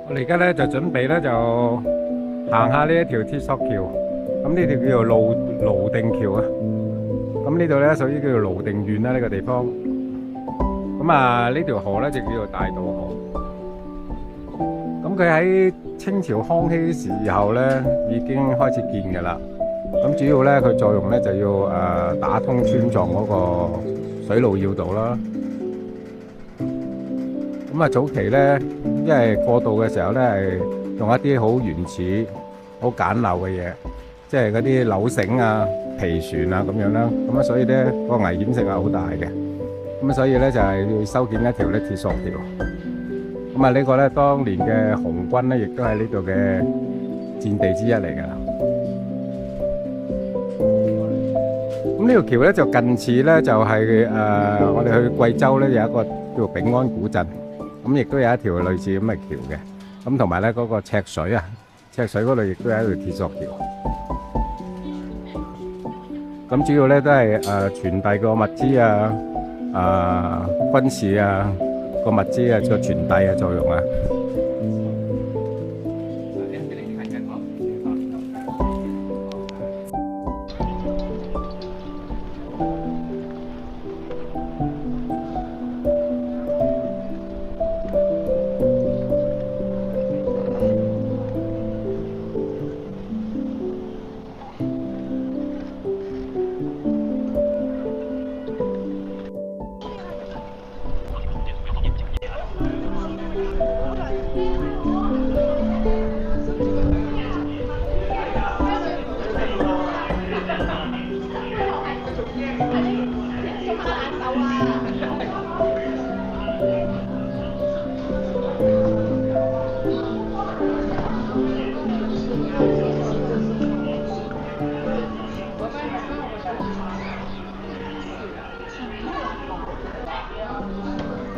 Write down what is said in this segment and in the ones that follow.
我哋而家咧就準備咧就行下呢一條鐵索橋，咁呢條叫做瀘定橋啊。咁呢度咧屬於叫做瀘定縣啦呢個地方。咁啊呢條河咧就叫做大渡河。咁佢喺清朝康熙時候咧已經開始建㗎啦。咁主要咧佢作用咧就要打通川藏嗰個水路要道啦。咁啊早期咧，因為過渡嘅時候咧係用一啲好原始、好簡陋嘅嘢，即係嗰啲扭繩啊、皮船啊咁樣啦。咁啊所以咧個危險性係好大嘅。咁所以咧就係要修建一條咧鐵索橋。咁啊呢個咧當年嘅紅軍咧亦都係呢度嘅戰地之一嚟㗎啦。咁呢條橋咧就近似咧就係我哋去貴州咧有一個叫做丙安古鎮。咁亦都有一條類似咁嘅橋嘅，咁同埋咧嗰個赤水啊，赤水嗰度亦都有一條鐵索橋。咁主要咧都係傳遞個物資啊、軍事啊個物資啊個傳遞嘅作用啊。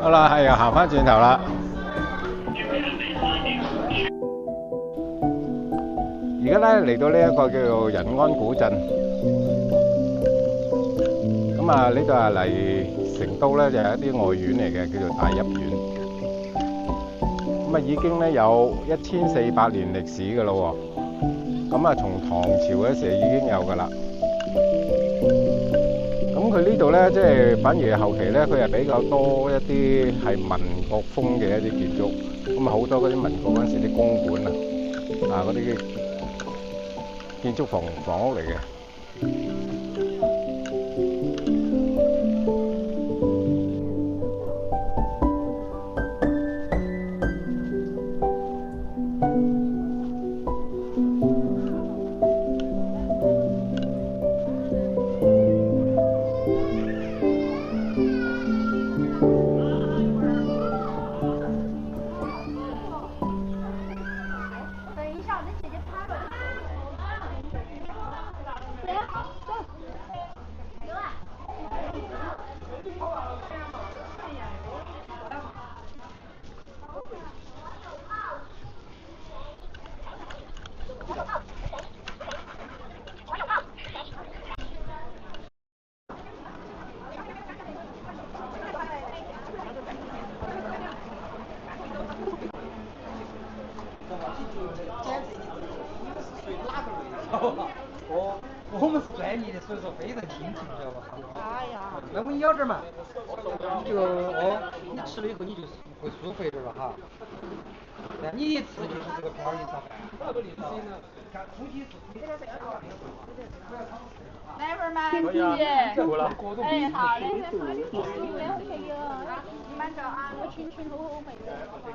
好啦，係又行翻轉頭啦。而家咧嚟到呢一個叫做仁安古鎮，咁啊呢度係嚟成都咧就係一啲外縣嚟嘅，叫做大邑縣。咁啊已經咧有1400年歷史㗎咯喎。咁啊從唐朝嗰時已經有㗎啦。咁佢呢度咧，即係反而後期咧，佢係比較多一啲係民國風嘅一啲建築。咁啊，好多嗰啲民國嗰陣時啲公館啊，嗰啲建築房屋嚟嘅。我们是专业的，所以说非常清楚，知道吧？哎呀，那我咬点嘛，你就你吃了以后你就会舒服一点了哈。那你一吃就是这个片儿一炒饭。看初期是。来份嘛，姐姐。哎，好，来份好的，你为何去有？你慢着啊，我前后后回的，好吧？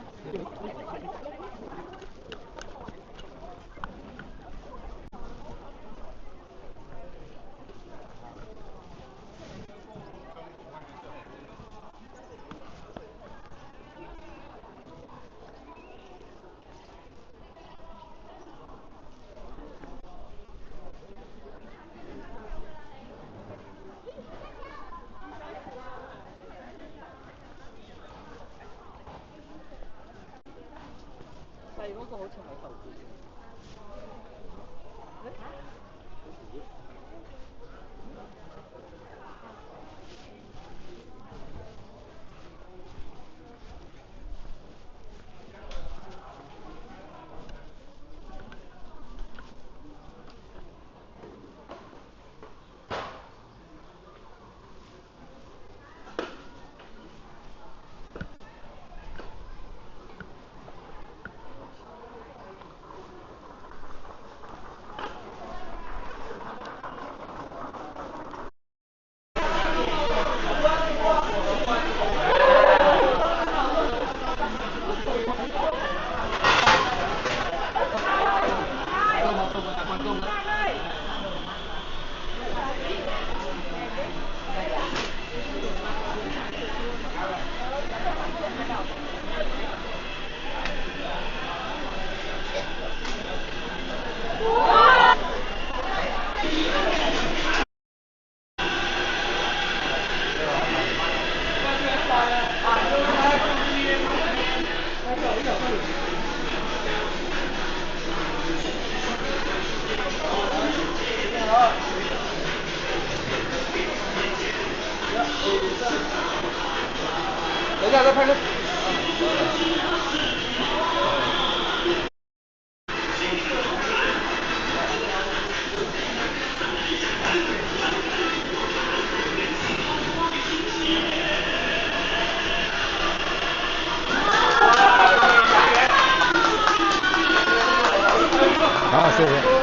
大家再拍个。好，谢谢。